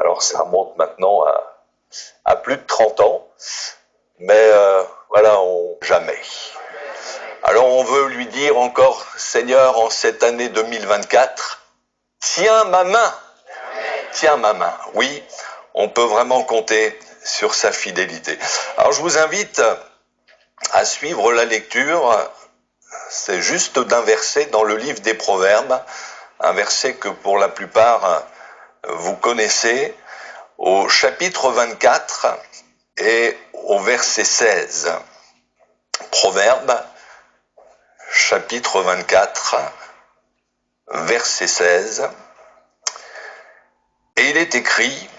Alors ça remonte maintenant à plus de 30 ans, mais voilà, jamais. Alors on veut lui dire encore, Seigneur, en cette année 2024, tiens ma main, oui, on peut vraiment compter sur sa fidélité. Alors je vous invite à suivre la lecture, c'est juste d'un verset dans le livre des Proverbes, un verset que pour la plupart vous connaissez, au chapitre 24 et au verset 16. Proverbes, chapitre 24, verset 16. Et il est écrit,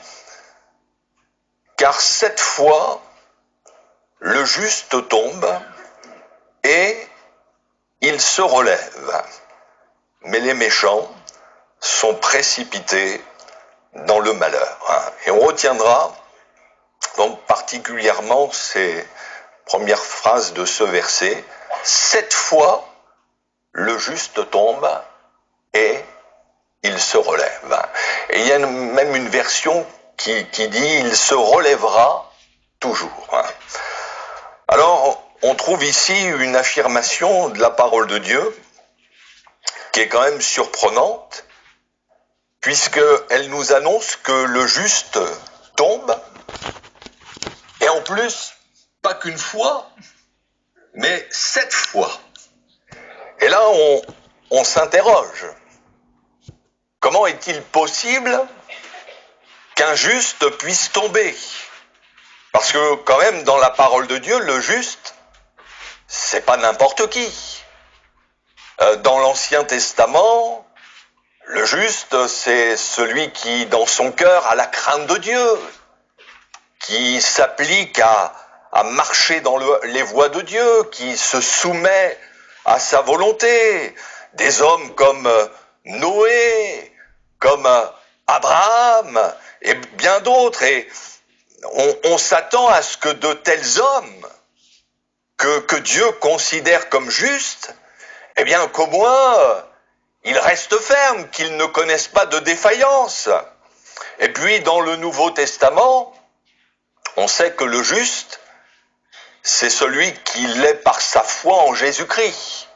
« Car 7 fois le juste tombe et il se relève, mais les méchants sont précipités dans le malheur. » Et on retiendra donc particulièrement ces premières phrases de ce verset. 7 fois le juste tombe et il se relève. Et il y a même une version qui dit il se relèvera toujours. Alors on trouve ici une affirmation de la parole de Dieu qui est quand même surprenante, puisqu'elle nous annonce que le juste tombe, et en plus, pas qu'une fois, mais 7 fois. Et là, on s'interroge. Comment est-il possible qu'un juste puisse tomber? Parce que quand même, dans la parole de Dieu, le juste, c'est pas n'importe qui. Dans l'Ancien Testament, le juste, c'est celui qui, dans son cœur, a la crainte de Dieu, qui s'applique à marcher dans les voies de Dieu, qui se soumet à sa volonté. Des hommes comme Noé, comme Abraham et bien d'autres. Et on s'attend à ce que de tels hommes que Dieu considère comme justes, eh bien qu'au moins ils restent fermes, qu'ils ne connaissent pas de défaillance. Et puis dans le Nouveau Testament, on sait que le juste, c'est celui qui l'est par sa foi en Jésus-Christ.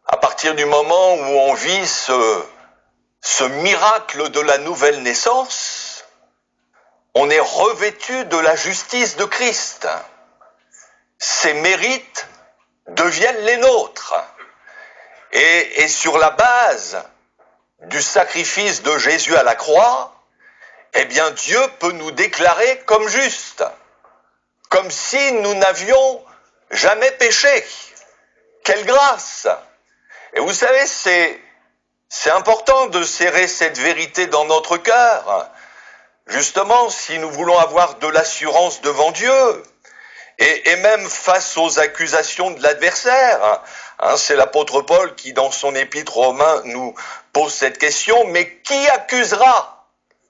À partir du moment où on vit ce miracle de la nouvelle naissance, on est revêtu de la justice de Christ. Ses mérites deviennent les nôtres. Et sur la base du sacrifice de Jésus à la croix, eh bien Dieu peut nous déclarer comme justes, comme si nous n'avions jamais péché. Quelle grâce! Et vous savez, c'est important de serrer cette vérité dans notre cœur, justement si nous voulons avoir de l'assurance devant Dieu, et même face aux accusations de l'adversaire. C'est l'apôtre Paul qui, dans son épître aux Romains, nous pose cette question, mais qui accusera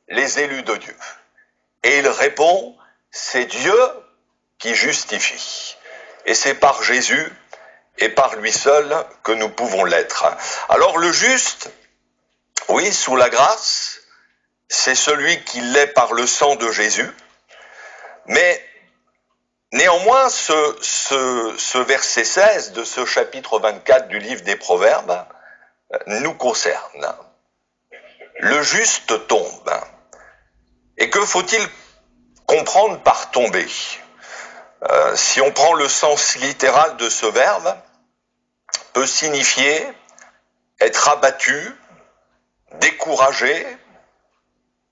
les élus de Dieu? Et il répond, c'est Dieu qui justifie. Et c'est par Jésus et par lui seul que nous pouvons l'être. Alors le juste, oui, sous la grâce, c'est celui qui l'est par le sang de Jésus, mais néanmoins, ce verset 16 de ce chapitre 24 du livre des Proverbes nous concerne. Le juste tombe. Et que faut-il comprendre par tomber? Si on prend le sens littéral de ce verbe, peut signifier être abattu, découragé,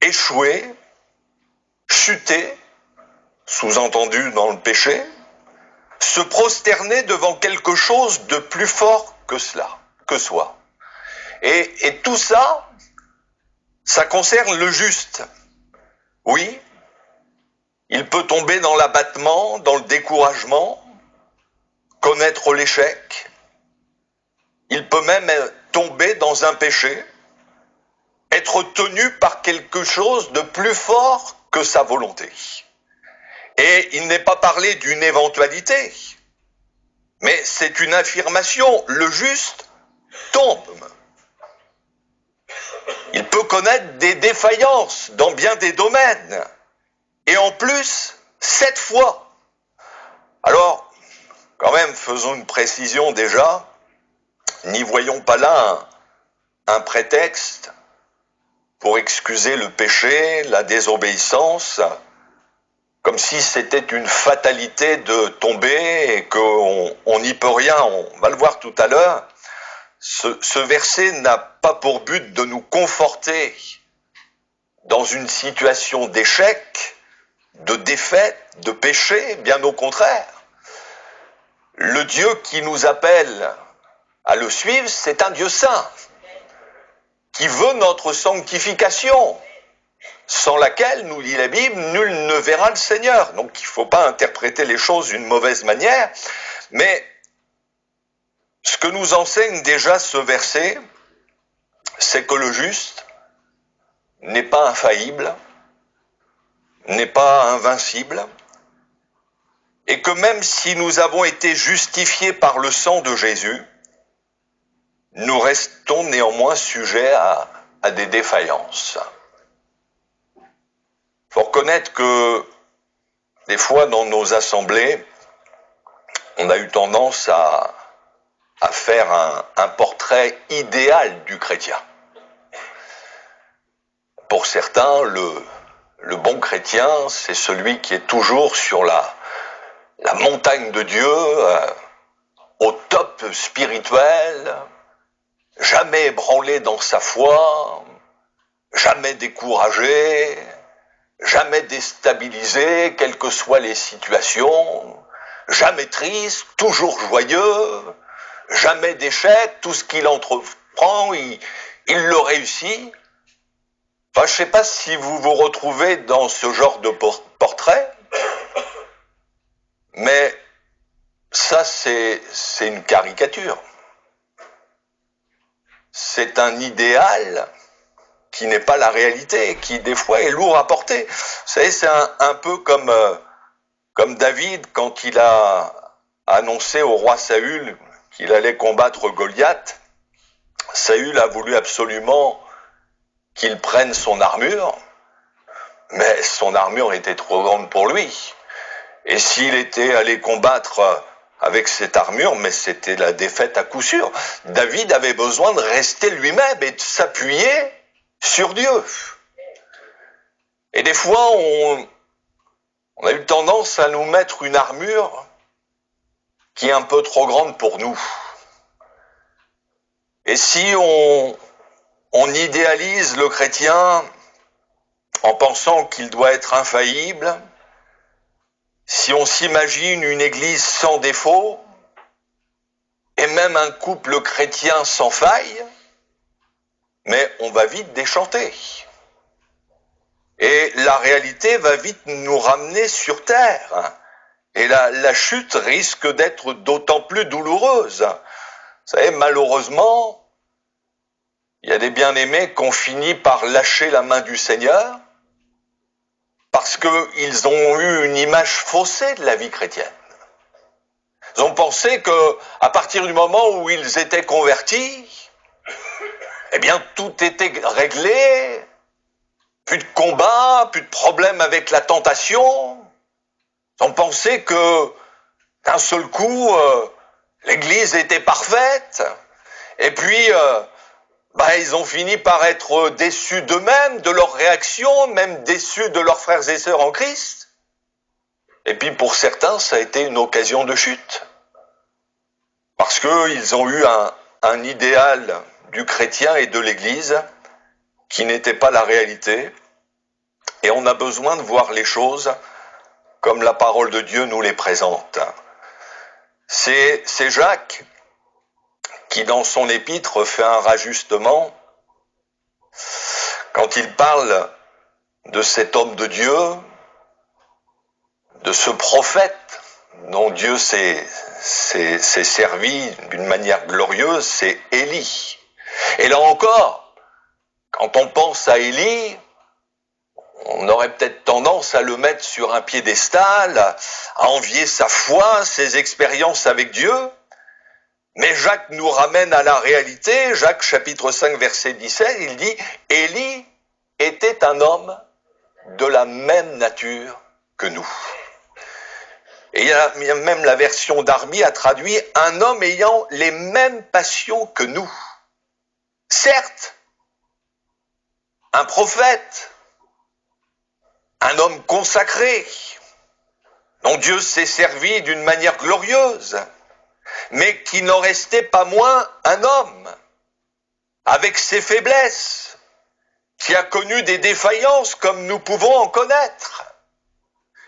échoué, chuter, sous-entendu dans le péché, se prosterner devant quelque chose de plus fort que cela, que soi. Et tout ça, ça concerne le juste. Oui, il peut tomber dans l'abattement, dans le découragement, connaître l'échec. Il peut même tomber dans un péché, être tenu par quelque chose de plus fort que sa volonté. Et il n'est pas parlé d'une éventualité, mais c'est une affirmation. Le juste tombe. Il peut connaître des défaillances dans bien des domaines. Et en plus, 7 fois. Alors, quand même, faisons une précision déjà. N'y voyons pas là un prétexte pour excuser le péché, la désobéissance, comme si c'était une fatalité de tomber et qu'on n'y peut rien. On va le voir tout à l'heure. Ce verset n'a pas pour but de nous conforter dans une situation d'échec, de défaite, de péché, bien au contraire. Le Dieu qui nous appelle à le suivre, c'est un Dieu saint, qui veut notre sanctification, sans laquelle, nous dit la Bible, nul ne verra le Seigneur. Donc il ne faut pas interpréter les choses d'une mauvaise manière, mais ce que nous enseigne déjà ce verset, c'est que le juste n'est pas infaillible, n'est pas invincible, et que même si nous avons été justifiés par le sang de Jésus, nous restons néanmoins sujets à des défaillances. Il faut reconnaître que des fois dans nos assemblées, on a eu tendance à faire un portrait idéal du chrétien. Pour certains, le bon chrétien, c'est celui qui est toujours sur la montagne de Dieu, au top spirituel, jamais ébranlé dans sa foi, jamais découragé, jamais déstabilisé, quelles que soient les situations, jamais triste, toujours joyeux, jamais d'échec, tout ce qu'il entreprend, il le réussit. Enfin, je ne sais pas si vous vous retrouvez dans ce genre de portrait, mais ça, c'est une caricature. C'est un idéal qui n'est pas la réalité, qui des fois est lourd à porter. Vous savez, c'est un peu comme David quand il a annoncé au roi Saül qu'il allait combattre Goliath. Saül a voulu absolument qu'il prenne son armure, mais son armure était trop grande pour lui. Et s'il était allé combattre avec cette armure, mais c'était la défaite à coup sûr. David avait besoin de rester lui-même et de s'appuyer sur Dieu. Et des fois, on a eu tendance à nous mettre une armure qui est un peu trop grande pour nous. Et si on idéalise le chrétien en pensant qu'il doit être infaillible, si on s'imagine une église sans défaut, et même un couple chrétien sans faille, mais on va vite déchanter. Et la réalité va vite nous ramener sur terre. Et la chute risque d'être d'autant plus douloureuse. Vous savez, malheureusement, il y a des bien-aimés qui ont fini par lâcher la main du Seigneur parce qu'ils ont eu une image faussée de la vie chrétienne. Ils ont pensé qu'à partir du moment où ils étaient convertis, eh bien tout était réglé, plus de combat, plus de problème avec la tentation. Ils ont pensé que d'un seul coup, l'Église était parfaite, et puis ils ont fini par être déçus d'eux-mêmes, de leur réaction, même déçus de leurs frères et sœurs en Christ. Et puis pour certains, ça a été une occasion de chute. Parce qu'ils ont eu un idéal du chrétien et de l'Église qui n'était pas la réalité. Et on a besoin de voir les choses comme la parole de Dieu nous les présente. C'est Jacques qui, dans son épître, fait un rajustement quand il parle de cet homme de Dieu, de ce prophète dont Dieu s'est servi d'une manière glorieuse, c'est Élie. Et là encore, quand on pense à Élie, on aurait peut-être tendance à le mettre sur un piédestal, à envier sa foi, ses expériences avec Dieu. Mais Jacques nous ramène à la réalité. Jacques chapitre 5 verset 17, il dit « Élie était un homme de la même nature que nous ». Et il y a même la version d'Army a traduit « un homme ayant les mêmes passions que nous ». Certes, un prophète, un homme consacré, dont Dieu s'est servi d'une manière glorieuse, mais qui n'en restait pas moins un homme, avec ses faiblesses, qui a connu des défaillances comme nous pouvons en connaître.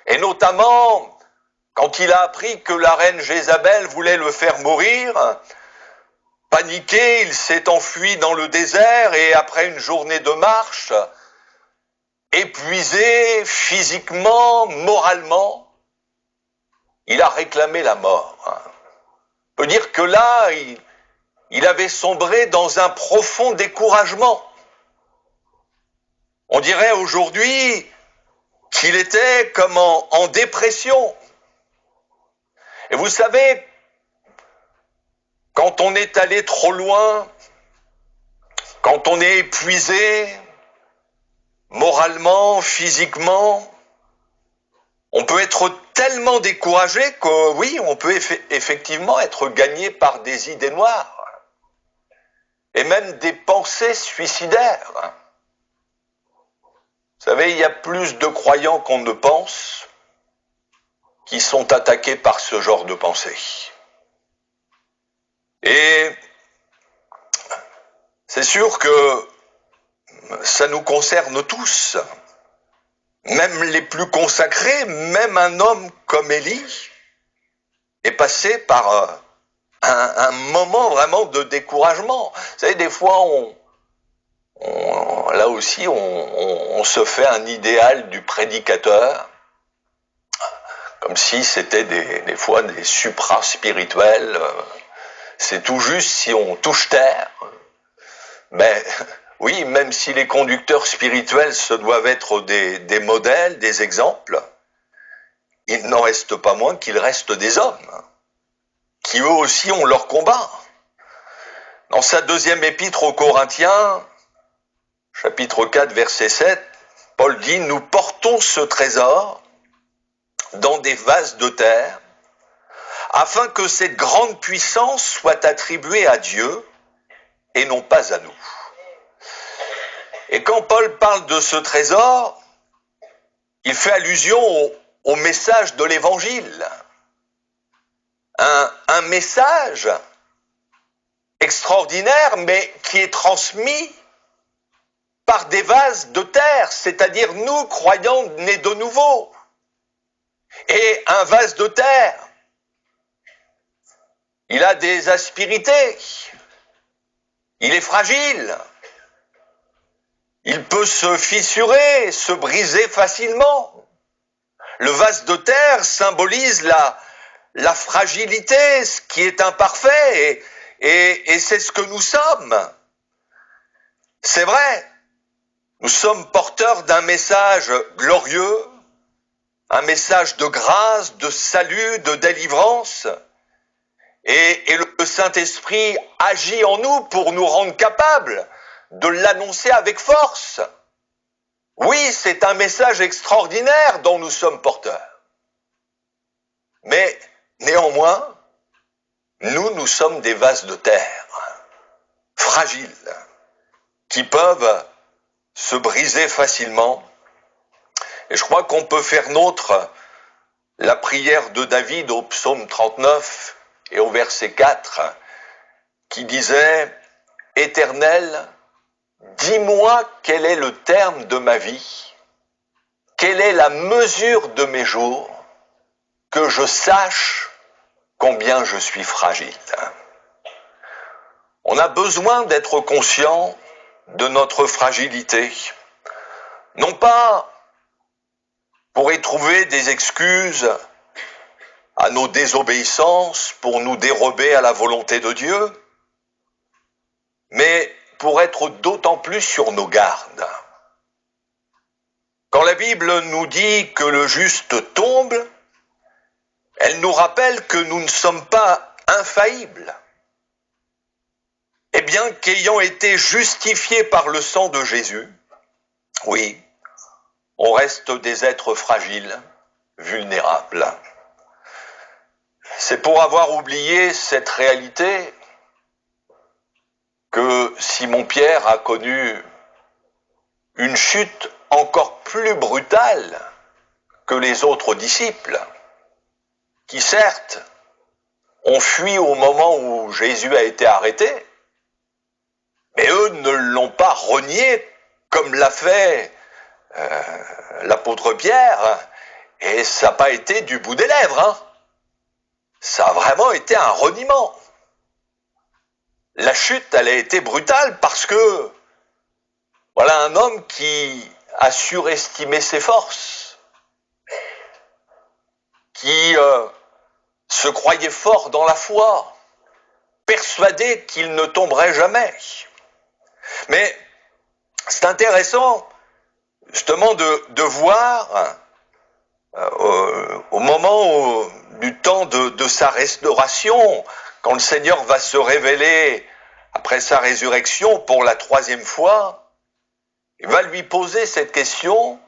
Et notamment, quand il a appris que la reine Jézabel voulait le faire mourir, paniqué, il s'est enfui dans le désert et après une journée de marche, épuisé physiquement, moralement, il a réclamé la mort. On peut dire que là, il avait sombré dans un profond découragement. On dirait aujourd'hui qu'il était comme en dépression. Et vous savez, quand on est allé trop loin, quand on est épuisé, moralement, physiquement, on peut être tellement découragé que oui, on peut effectivement être gagné par des idées noires et même des pensées suicidaires. Vous savez, il y a plus de croyants qu'on ne pense qui sont attaqués par ce genre de pensée. Et c'est sûr que ça nous concerne tous, même les plus consacrés, même un homme comme Élie est passé par un moment vraiment de découragement. Vous savez, des fois, là aussi, on se fait un idéal du prédicateur, comme si c'était des fois des supra-spirituels. C'est tout juste si on touche terre. Mais oui, même si les conducteurs spirituels se doivent être des modèles, des exemples, il n'en reste pas moins qu'il reste des hommes, qui eux aussi ont leur combat. Dans sa deuxième épître aux Corinthiens, chapitre 4, verset 7, Paul dit « Nous portons ce trésor dans des vases de terre, afin que cette grande puissance soit attribuée à Dieu et non pas à nous. » Et quand Paul parle de ce trésor, il fait allusion au message de l'Évangile. Un message extraordinaire, mais qui est transmis par des vases de terre, c'est-à-dire nous, croyants nés de nouveau. Et un vase de terre, il a des aspérités, il est fragile, il peut se fissurer, se briser facilement. Le vase de terre symbolise la fragilité, ce qui est imparfait, et c'est ce que nous sommes. C'est vrai, nous sommes porteurs d'un message glorieux, un message de grâce, de salut, de délivrance, et le Saint-Esprit agit en nous pour nous rendre capables de l'annoncer avec force. Oui, c'est un message extraordinaire dont nous sommes porteurs. Mais néanmoins, nous sommes des vases de terre, fragiles, qui peuvent se briser facilement. Et je crois qu'on peut faire nôtre la prière de David au psaume 39 et au verset 4, qui disait « Éternel, dis-moi quel est le terme de ma vie, quelle est la mesure de mes jours, que je sache combien je suis fragile. » On a besoin d'être conscient de notre fragilité, non pas pour y trouver des excuses à nos désobéissances, pour nous dérober à la volonté de Dieu, mais pour être d'autant plus sur nos gardes. Quand la Bible nous dit que le juste tombe, elle nous rappelle que nous ne sommes pas infaillibles, bien qu'ayant été justifiés par le sang de Jésus, oui, on reste des êtres fragiles, vulnérables. C'est pour avoir oublié cette réalité que Simon-Pierre a connu une chute encore plus brutale que les autres disciples, qui certes ont fui au moment où Jésus a été arrêté, mais eux ne l'ont pas renié comme l'a fait l'apôtre Pierre, et ça n'a pas été du bout des lèvres, hein. Ça a vraiment été un reniement. La chute, elle a été brutale parce que voilà un homme qui a surestimé ses forces, qui se croyait fort dans la foi, persuadé qu'il ne tomberait jamais. Mais c'est intéressant justement de voir au moment du temps de sa restauration, quand le Seigneur va se révéler après sa résurrection pour la 3e fois, il va lui poser cette question: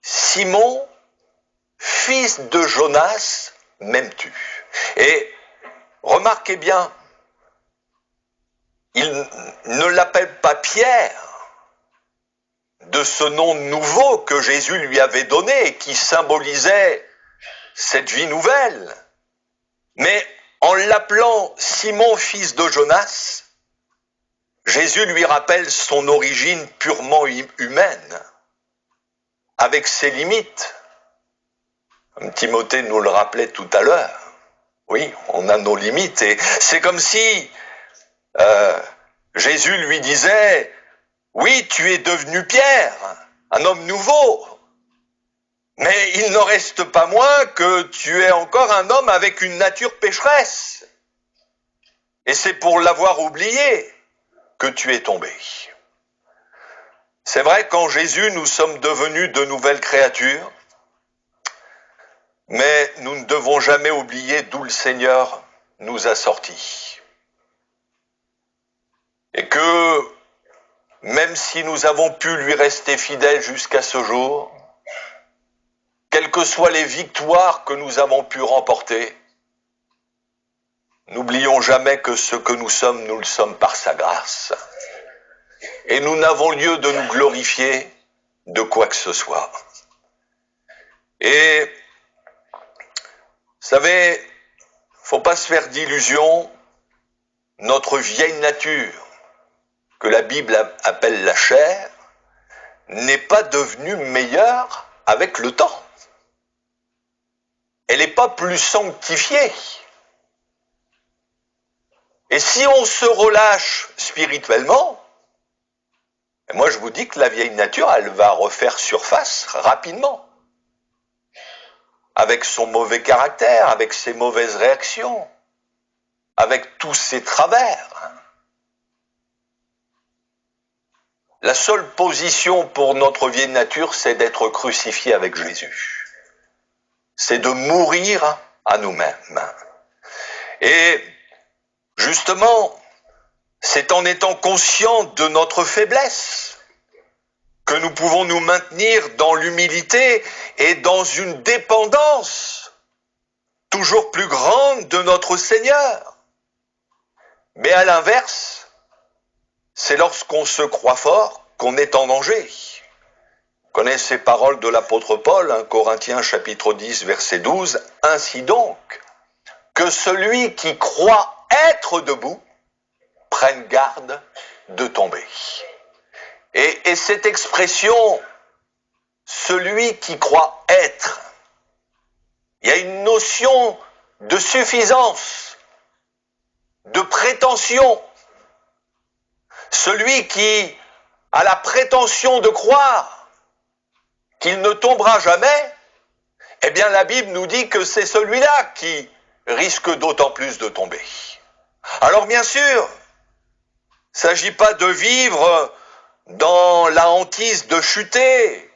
Simon, fils de Jonas, m'aimes-tu? Et remarquez bien, il ne l'appelle pas Pierre, de ce nom nouveau que Jésus lui avait donné et qui symbolisait cette vie nouvelle. Mais en l'appelant Simon, fils de Jonas, Jésus lui rappelle son origine purement humaine, avec ses limites. Comme Timothée nous le rappelait tout à l'heure. Oui, on a nos limites. Et c'est comme si Jésus lui disait: oui, tu es devenu Pierre, un homme nouveau, mais il n'en reste pas moins que tu es encore un homme avec une nature pécheresse. Et c'est pour l'avoir oublié que tu es tombé. C'est vrai qu'en Jésus, nous sommes devenus de nouvelles créatures, mais nous ne devons jamais oublier d'où le Seigneur nous a sortis. Et que même si nous avons pu lui rester fidèles jusqu'à ce jour, quelles que soient les victoires que nous avons pu remporter, n'oublions jamais que ce que nous le sommes par sa grâce. Et nous n'avons lieu de nous glorifier de quoi que ce soit. Et, vous savez, faut pas se faire d'illusions, notre vieille nature, que la Bible appelle la chair, n'est pas devenue meilleure avec le temps. Elle n'est pas plus sanctifiée. Et si on se relâche spirituellement, moi je vous dis que la vieille nature, elle va refaire surface rapidement. Avec son mauvais caractère, avec ses mauvaises réactions, avec tous ses travers. La seule position pour notre vieille nature, c'est d'être crucifié avec Jésus. C'est de mourir à nous-mêmes. Et justement, c'est en étant conscients de notre faiblesse que nous pouvons nous maintenir dans l'humilité et dans une dépendance toujours plus grande de notre Seigneur. Mais à l'inverse, c'est lorsqu'on se croit fort qu'on est en danger. Vous connaissez ces paroles de l'apôtre Paul, 1 Corinthiens chapitre 10, verset 12. Ainsi donc, que celui qui croit être debout prenne garde de tomber. Et cette expression, celui qui croit être, il y a une notion de suffisance, de prétention. Celui qui a la prétention de croire qu'il ne tombera jamais, eh bien la Bible nous dit que c'est celui-là qui risque d'autant plus de tomber. Alors bien sûr, il ne s'agit pas de vivre dans la hantise de chuter,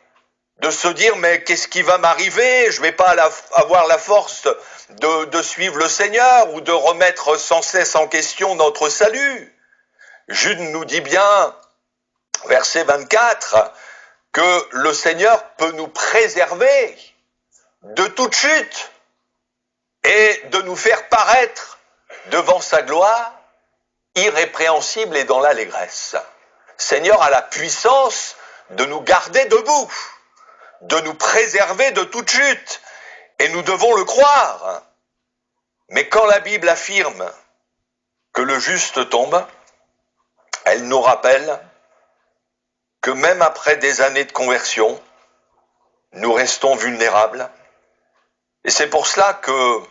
de se dire mais qu'est-ce qui va m'arriver, je ne vais pas avoir la force de suivre le Seigneur ou de remettre sans cesse en question notre salut. Jude nous dit bien, verset 24, que le Seigneur peut nous préserver de toute chute et de nous faire paraître devant sa gloire irrépréhensible et dans l'allégresse. Seigneur a la puissance de nous garder debout, de nous préserver de toute chute, et nous devons le croire. Mais quand la Bible affirme que le juste tombe, elle nous rappelle que même après des années de conversion, nous restons vulnérables. Et c'est pour cela que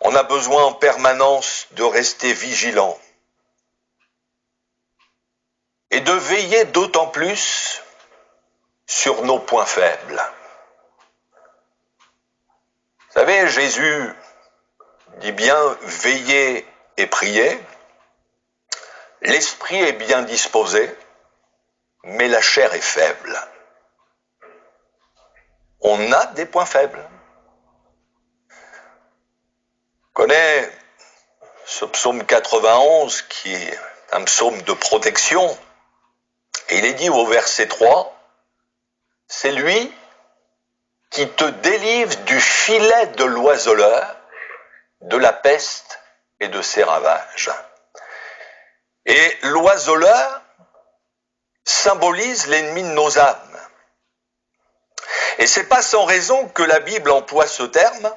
on a besoin en permanence de rester vigilant et de veiller d'autant plus sur nos points faibles. Vous savez, Jésus dit bien veiller et prier. L'esprit est bien disposé, mais la chair est faible. On a des points faibles. On connaît ce psaume 91 qui est un psaume de protection. Et il est dit au verset 3, c'est lui qui te délivre du filet de l'oiseleur, de la peste et de ses ravages. Et l'oiseleur symbolise l'ennemi de nos âmes. Et c'est pas sans raison que la Bible emploie ce terme,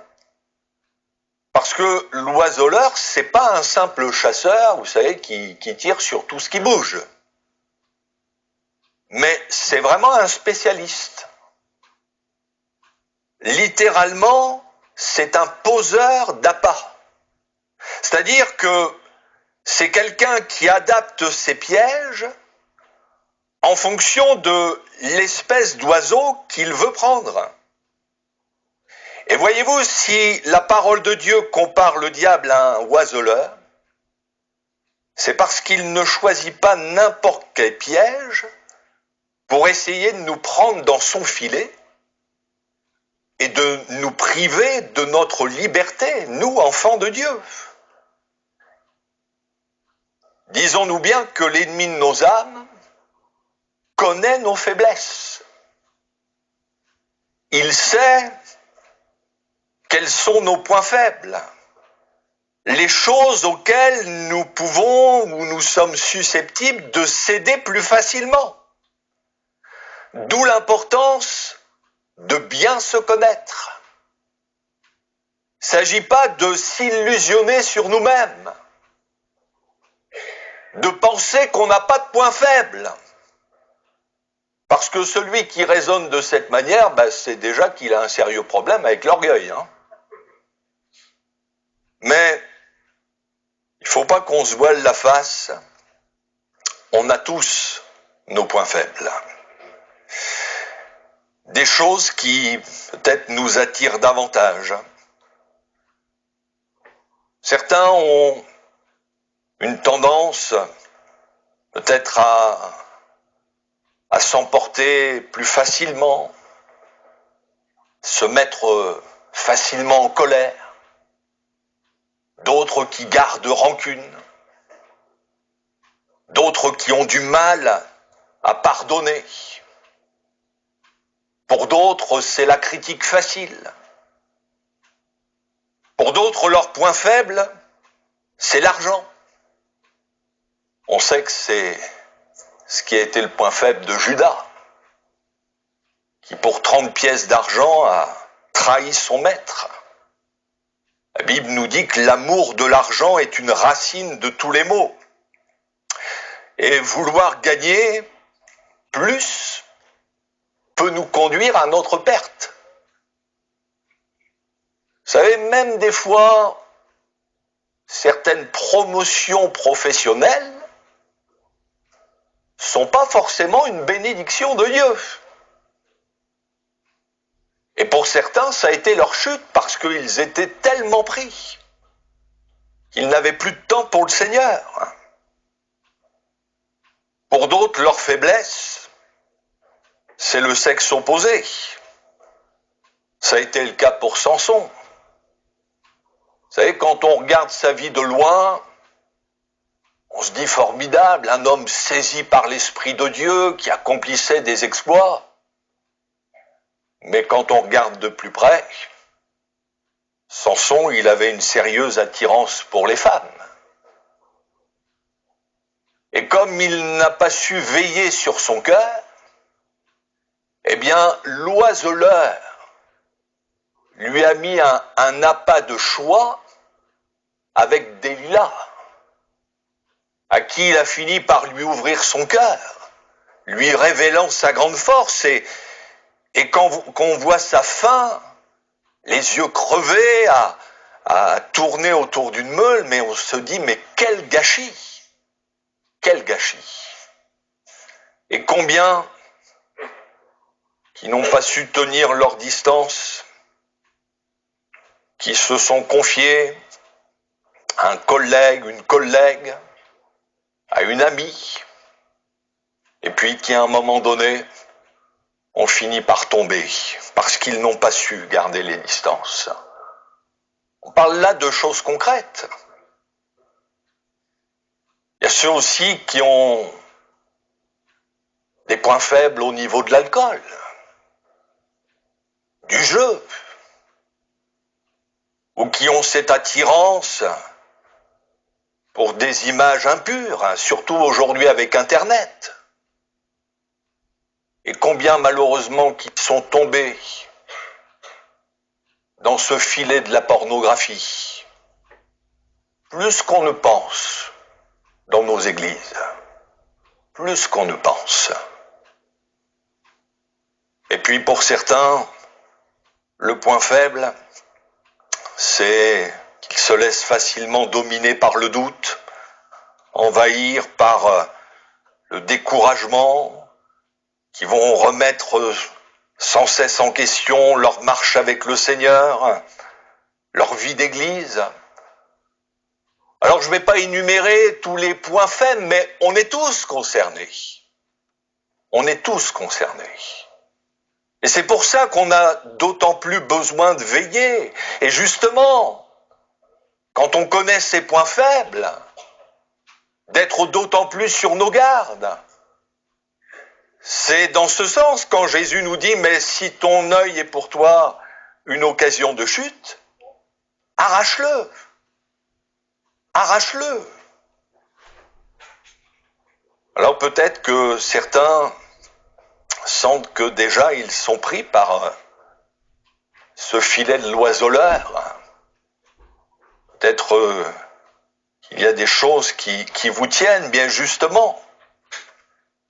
parce que l'oiseleur, c'est pas un simple chasseur, vous savez, qui tire sur tout ce qui bouge. Mais c'est vraiment un spécialiste. Littéralement, c'est un poseur d'appât. C'est-à-dire que c'est quelqu'un qui adapte ses pièges en fonction de l'espèce d'oiseau qu'il veut prendre. Et voyez-vous, si la parole de Dieu compare le diable à un oiseleur, c'est parce qu'il ne choisit pas n'importe quel piège pour essayer de nous prendre dans son filet et de nous priver de notre liberté, nous, enfants de Dieu. Disons-nous bien que l'ennemi de nos âmes connaît nos faiblesses. Il sait quels sont nos points faibles, les choses auxquelles nous pouvons ou nous sommes susceptibles de céder plus facilement. D'où l'importance de bien se connaître. Il ne s'agit pas de s'illusionner sur nous-mêmes, de penser qu'on n'a pas de points faibles. Parce que celui qui raisonne de cette manière, c'est déjà qu'il a un sérieux problème avec l'orgueil. Mais il ne faut pas qu'on se voile la face. On a tous nos points faibles. Des choses qui peut-être nous attirent davantage. Certains ont une tendance peut-être à s'emporter plus facilement, se mettre facilement en colère. D'autres qui gardent rancune, d'autres qui ont du mal à pardonner. Pour d'autres, c'est la critique facile. Pour d'autres, leur point faible, c'est l'argent. On sait que c'est ce qui a été le point faible de Judas, qui pour 30 pièces d'argent a trahi son maître. La Bible nous dit que l'amour de l'argent est une racine de tous les maux. Et vouloir gagner plus peut nous conduire à notre perte. Vous savez, même des fois, certaines promotions professionnelles sont pas forcément une bénédiction de Dieu. Et pour certains, ça a été leur chute parce qu'ils étaient tellement pris qu'ils n'avaient plus de temps pour le Seigneur. Pour d'autres, leur faiblesse, c'est le sexe opposé. Ça a été le cas pour Samson. Vous savez, quand on regarde sa vie de loin, On se dit formidable, un homme saisi par l'Esprit de Dieu qui accomplissait des exploits. Mais quand on regarde de plus près, Samson, il avait une sérieuse attirance pour les femmes. Et comme il n'a pas su veiller sur son cœur, eh bien, l'oiseleur lui a mis un appât de choix avec Delilah, à qui il a fini par lui ouvrir son cœur, lui révélant sa grande force. Et quand on voit sa fin, les yeux crevés, à tourner autour d'une meule, mais on se dit, mais quel gâchis! Quel gâchis! Et combien qui n'ont pas su tenir leur distance, qui se sont confiés à un collègue, une collègue, à une amie, et puis qui à un moment donné ont fini par tomber, parce qu'ils n'ont pas su garder les distances. On parle là de choses concrètes. Il y a ceux aussi qui ont des points faibles au niveau de l'alcool, du jeu, ou qui ont cette attirance pour des images impures, surtout aujourd'hui avec Internet. Et combien malheureusement qui sont tombés dans ce filet de la pornographie, plus qu'on ne pense dans nos églises, plus qu'on ne pense. Et puis pour certains, le point faible, c'est qu'ils se laissent facilement dominer par le doute, envahir par le découragement, qui vont remettre sans cesse en question leur marche avec le Seigneur, leur vie d'église. Alors je ne vais pas énumérer tous les points faibles, mais on est tous concernés. On est tous concernés. Et c'est pour ça qu'on a d'autant plus besoin de veiller. Et justement, quand on connaît ces points faibles, d'être d'autant plus sur nos gardes. C'est dans ce sens quand Jésus nous dit, mais si ton œil est pour toi une occasion de chute, arrache-le. Arrache-le. Alors peut-être que certains sentent que déjà ils sont pris par ce filet de l'oiseleur. Peut-être qu'il y a des choses qui vous tiennent bien justement.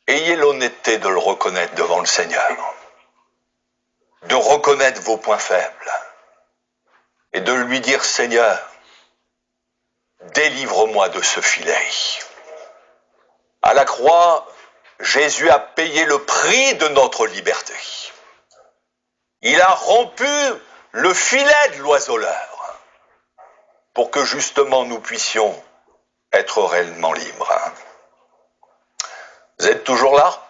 Ayez l'honnêteté de le reconnaître devant le Seigneur, de reconnaître vos points faibles et de lui dire, Seigneur, délivre-moi de ce filet. À la croix, Jésus a payé le prix de notre liberté. Il a rompu le filet de l'oiseleur pour que justement nous puissions être réellement libres. Vous êtes toujours là?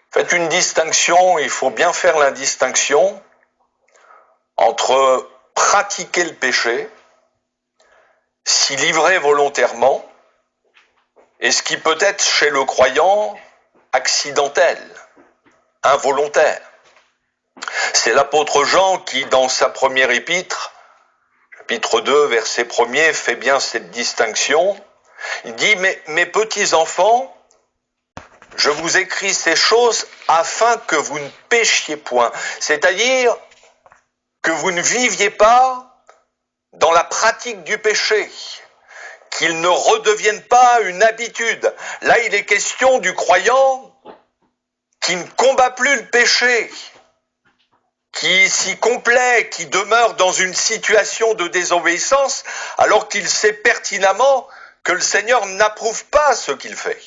Faites une distinction, il faut bien faire la distinction entre pratiquer le péché, s'y livrer volontairement, et ce qui peut être chez le croyant accidentel, involontaire. C'est l'apôtre Jean qui, dans sa première épître, chapitre 2, verset 1er, fait bien cette distinction. Il dit, mes petits enfants, je vous écris ces choses afin que vous ne péchiez point. C'est-à-dire que vous ne viviez pas dans la pratique du péché, qu'il ne redevienne pas une habitude. Là, il est question du croyant qui ne combat plus le péché, qui s'y complaît, qui demeure dans une situation de désobéissance, alors qu'il sait pertinemment que le Seigneur n'approuve pas ce qu'il fait.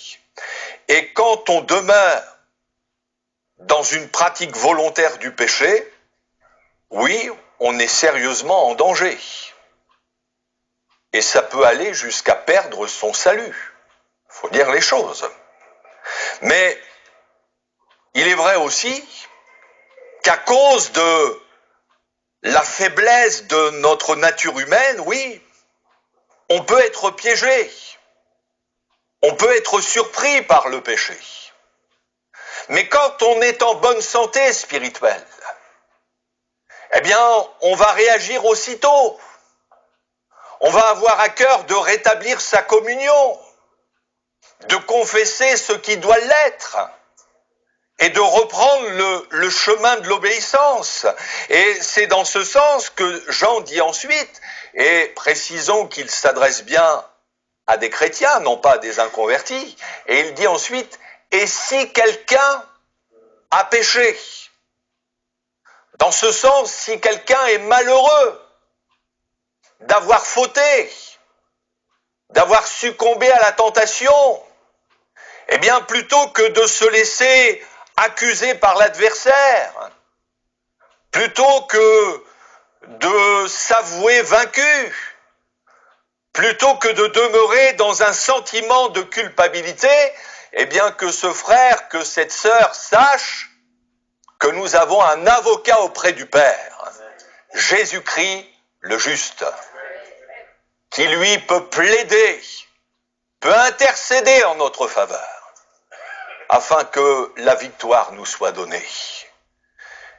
Et quand on demeure dans une pratique volontaire du péché, oui, on est sérieusement en danger. Et ça peut aller jusqu'à perdre son salut. Il faut dire les choses. Mais il est vrai aussi qu'à cause de la faiblesse de notre nature humaine, oui, on peut être piégé, on peut être surpris par le péché. Mais quand on est en bonne santé spirituelle, eh bien, on va réagir aussitôt. On va avoir à cœur de rétablir sa communion, de confesser ce qui doit l'être et de reprendre le chemin de l'obéissance. Et c'est dans ce sens que Jean dit ensuite, et précisons qu'il s'adresse bien à des chrétiens, non pas à des inconvertis, et il dit ensuite, et si quelqu'un a péché, dans ce sens, si quelqu'un est malheureux d'avoir fauté, d'avoir succombé à la tentation, eh bien, plutôt que de se laisser accuser par l'adversaire, plutôt que de s'avouer vaincu, plutôt que de demeurer dans un sentiment de culpabilité, eh bien, que ce frère, que cette sœur sache que nous avons un avocat auprès du Père, Jésus-Christ le juste, qui lui peut plaider, peut intercéder en notre faveur, afin que la victoire nous soit donnée.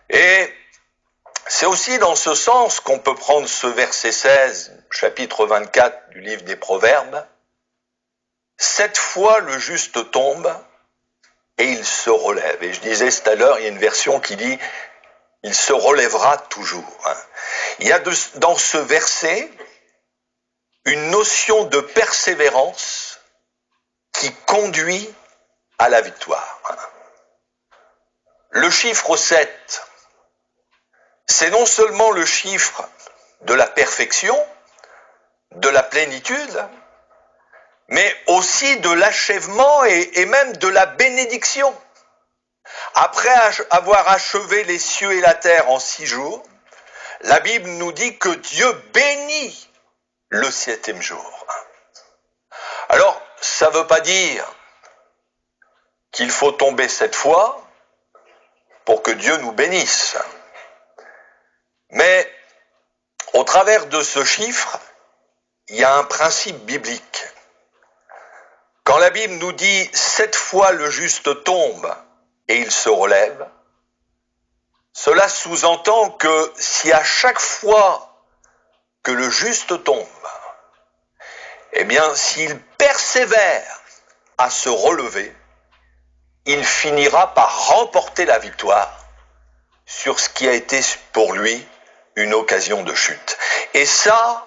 Et c'est aussi dans ce sens qu'on peut prendre ce verset 16, chapitre 24 du livre des Proverbes. 7 fois le juste tombe et il se relève. Et je disais tout à l'heure, il y a une version qui dit « il se relèvera toujours ». Il y a dans ce verset une notion de persévérance qui conduit à la victoire. Le chiffre 7, c'est non seulement le chiffre de la perfection, de la plénitude, mais aussi de l'achèvement et même de la bénédiction. Après avoir achevé les cieux et la terre en 6 jours, la Bible nous dit que Dieu bénit le 7e jour. Alors, ça ne veut pas dire qu'il faut tomber 7 fois pour que Dieu nous bénisse. Mais au travers de ce chiffre, il y a un principe biblique. Quand la Bible nous dit « 7 fois le juste tombe et il se relève », cela sous-entend que si à chaque fois que le juste tombe, eh bien, s'il persévère à se relever, il finira par remporter la victoire sur ce qui a été pour lui une occasion de chute. Et ça,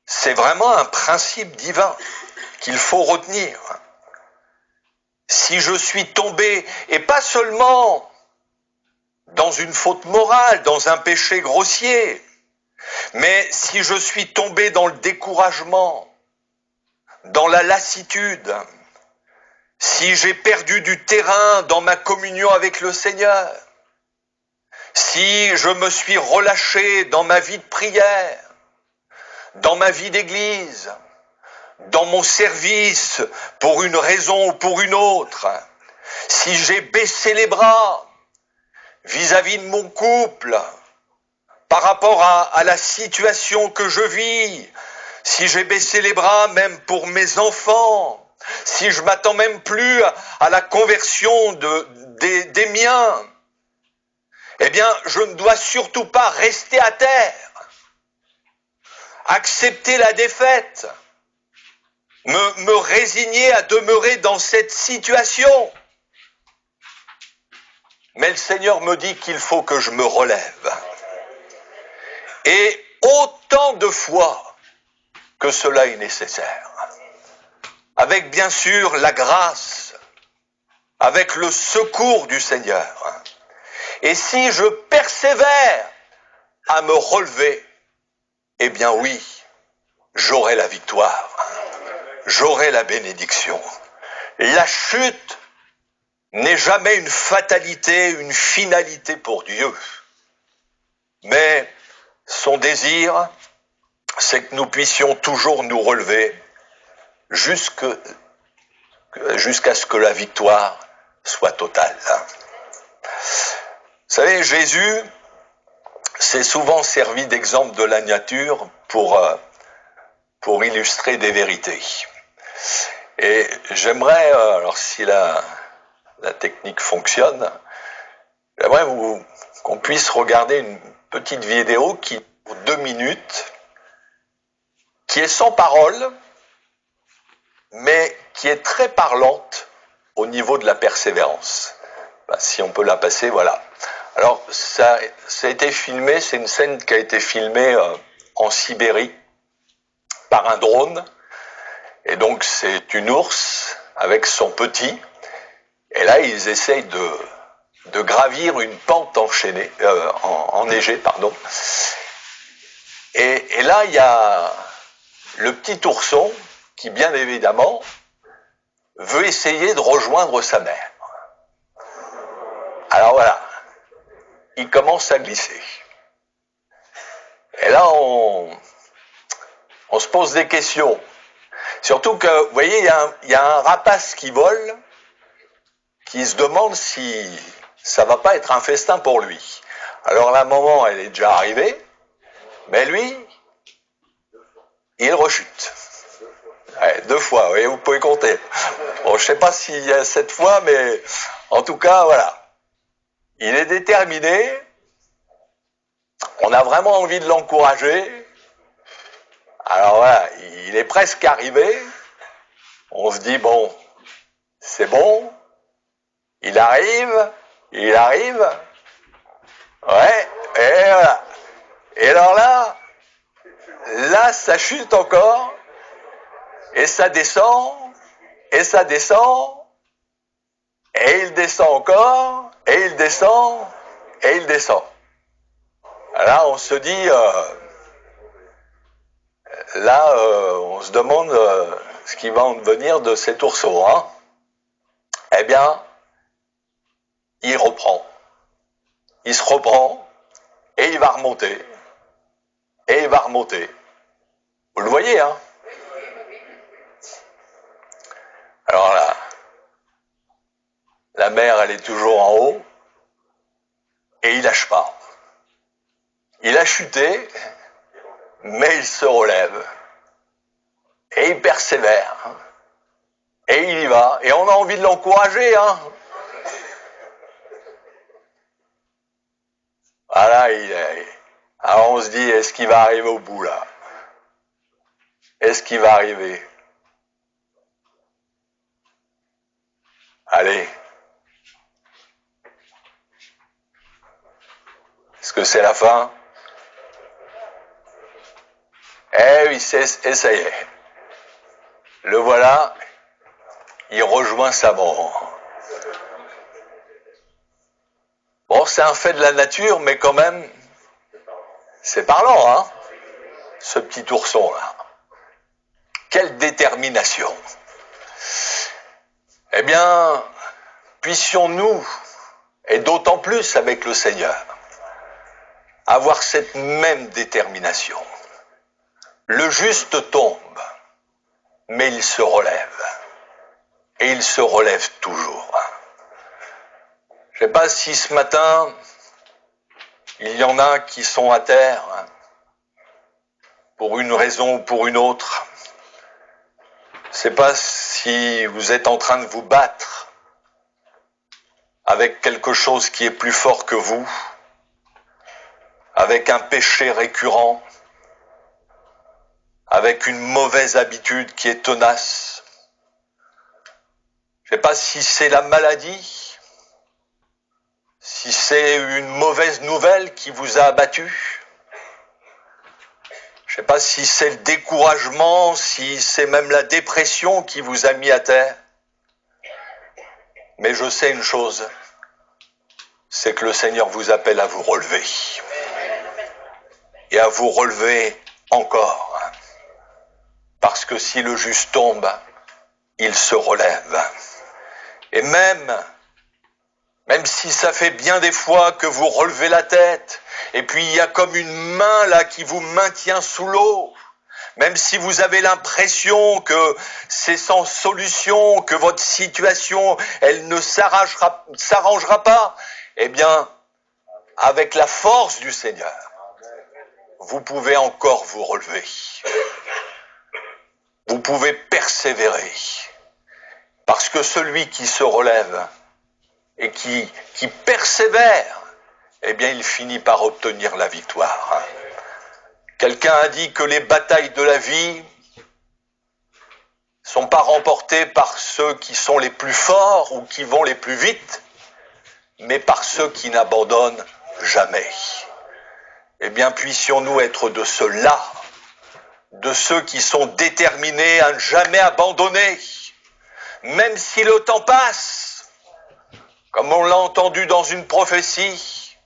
c'est vraiment un principe divin qu'il faut retenir. Si je suis tombé, et pas seulement dans une faute morale, dans un péché grossier, mais si je suis tombé dans le découragement, dans la lassitude, si j'ai perdu du terrain dans ma communion avec le Seigneur, si je me suis relâché dans ma vie de prière, dans ma vie d'église, dans mon service pour une raison ou pour une autre, si j'ai baissé les bras vis-à-vis de mon couple, par rapport à la situation que je vis, si j'ai baissé les bras même pour mes enfants, si je m'attends même plus à la conversion des miens, eh bien, je ne dois surtout pas rester à terre, accepter la défaite, me résigner à demeurer dans cette situation. Mais le Seigneur me dit qu'il faut que je me relève. Et autant de fois que cela est nécessaire. Avec bien sûr la grâce, avec le secours du Seigneur. Et si je persévère à me relever, eh bien oui, j'aurai la victoire, j'aurai la bénédiction. La chute n'est jamais une fatalité, une finalité pour Dieu. Mais son désir, c'est que nous puissions toujours nous relever jusqu'à ce que la victoire soit totale. Vous savez, Jésus s'est souvent servi d'exemple de la nature pour pour illustrer des vérités. Et j'aimerais, alors si la technique fonctionne, j'aimerais qu'on puisse regarder une petite vidéo qui dure 2 minutes, qui est sans parole, mais qui est très parlante au niveau de la persévérance. Ben, si on peut la passer, voilà. Alors, ça a été filmé, c'est une scène qui a été filmée en Sibérie par un drone. Et donc, c'est une ours avec son petit. Et là, ils essayent de gravir une pente enneigée, pardon. Et là, il y a le petit ourson qui, bien évidemment, veut essayer de rejoindre sa mère. Alors voilà, il commence à glisser. Et là, on se pose des questions. Surtout que, vous voyez, il y a un rapace qui vole, qui se demande si ça va pas être un festin pour lui. Alors la maman, elle est déjà arrivée, mais lui, il rechute. Ouais, 2 fois, oui, vous pouvez compter. Bon, je sais pas s'il y a 7 fois, mais en tout cas, voilà. Il est déterminé. On a vraiment envie de l'encourager. Alors voilà, il est presque arrivé. On se dit, bon, c'est bon. Il arrive. Ouais, et voilà. Et alors là, ça chute encore. Et ça descend. Et ça descend. Et il descend encore. Et il descend. Et il descend. Là, on se dit, on se demande ce qui va en devenir de cet ourson. Hein. Eh bien, il reprend. Il se reprend et il va remonter. Et il va remonter. Vous le voyez, hein? Alors là, la mère, elle est toujours en haut et il lâche pas. Il a chuté, mais il se relève. Et il persévère. Et il y va. Et on a envie de l'encourager, hein? Voilà, alors on se dit, est-ce qu'il va arriver au bout, là? Est-ce qu'il va arriver? Allez. Est-ce que c'est la fin? Eh oui, et ça y est. Le voilà, il rejoint sa mort. Bon, c'est un fait de la nature, mais quand même, c'est parlant, hein, ce petit ourson-là. Quelle détermination. Eh bien, puissions-nous, et d'autant plus avec le Seigneur, avoir cette même détermination. Le juste tombe, mais il se relève. Et il se relève toujours. Je ne sais pas si ce matin, il y en a qui sont à terre, pour une raison ou pour une autre. Je ne sais pas si vous êtes en train de vous battre avec quelque chose qui est plus fort que vous, avec un péché récurrent, avec une mauvaise habitude qui est tenace. Je ne sais pas si c'est la maladie, si c'est une mauvaise nouvelle qui vous a abattu. Je ne sais pas si c'est le découragement, si c'est même la dépression qui vous a mis à terre. Mais je sais une chose, c'est que le Seigneur vous appelle à vous relever. Et à vous relever encore. Parce que si le juste tombe, il se relève. Et même si ça fait bien des fois que vous relevez la tête, et puis il y a comme une main là qui vous maintient sous l'eau, même si vous avez l'impression que c'est sans solution, que votre situation, elle ne s'arrangera pas, eh bien, avec la force du Seigneur, vous pouvez encore vous relever. vous pouvez persévérer. Parce que celui qui se relève et qui persévère, eh bien, il finit par obtenir la victoire. Quelqu'un a dit que les batailles de la vie sont pas remportées par ceux qui sont les plus forts ou qui vont les plus vite, mais par ceux qui n'abandonnent jamais. Eh bien, puissions-nous être de ceux-là, de ceux qui sont déterminés à ne jamais abandonner, même si le temps passe, comme on l'a entendu dans une prophétie,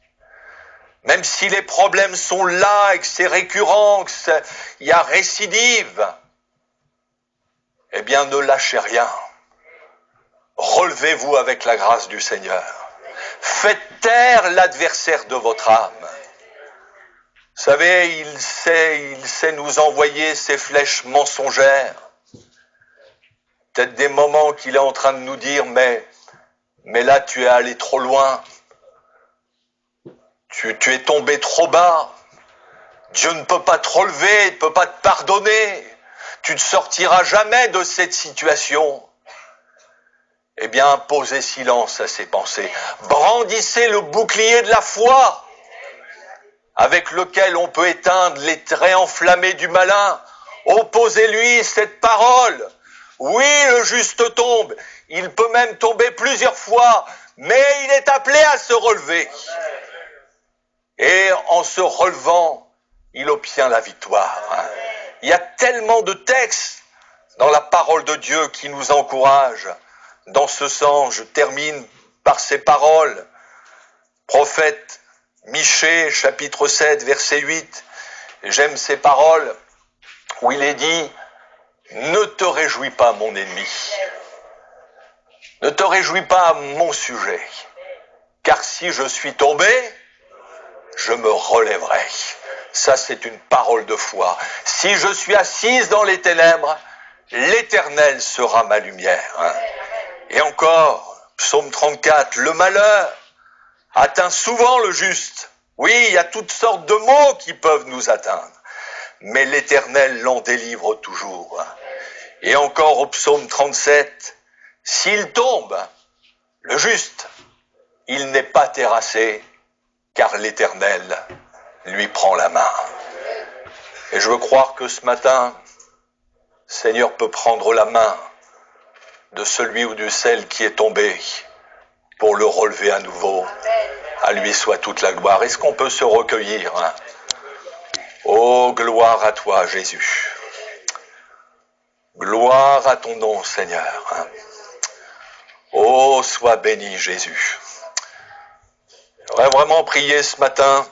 même si les problèmes sont là et que c'est récurrent, qu'il y a récidive, eh bien ne lâchez rien. Relevez-vous avec la grâce du Seigneur. Faites taire l'adversaire de votre âme. Vous savez, il sait nous envoyer ces flèches mensongères. Peut-être des moments qu'il est en train de nous dire, mais là tu es allé trop loin. Tu es tombé trop bas. Dieu ne peut pas te relever, il ne peut pas te pardonner. Tu ne sortiras jamais de cette situation. Eh bien, posez silence à ces pensées. Brandissez le bouclier de la foi avec lequel on peut éteindre les traits enflammés du malin. Opposez-lui cette parole. Oui, le juste tombe. Il peut même tomber plusieurs fois, mais il est appelé à se relever. Et en se relevant, il obtient la victoire. Il y a tellement de textes dans la parole de Dieu qui nous encouragent. Dans ce sens, je termine par ces paroles. Prophète Michée, chapitre 7, verset 8. J'aime ces paroles où il est dit « Ne te réjouis pas, mon ennemi. Ne te réjouis pas à mon sujet. Car si je suis tombé, je me relèverai. » Ça, c'est une parole de foi. Si je suis assise dans les ténèbres, l'Éternel sera ma lumière. Et encore, psaume 34, le malheur atteint souvent le juste. Oui, il y a toutes sortes de maux qui peuvent nous atteindre. Mais l'Éternel l'en délivre toujours. Et encore au psaume 37, s'il tombe, le juste, il n'est pas terrassé, car l'Éternel lui prend la main. Et je veux croire que ce matin, le Seigneur peut prendre la main de celui ou de celle qui est tombé pour le relever à nouveau. À lui soit toute la gloire. Est-ce qu'on peut se recueillir? Oh, gloire à toi, Jésus. Gloire à ton nom, Seigneur. Oh, sois béni, Jésus. J'aurais vraiment prié ce matin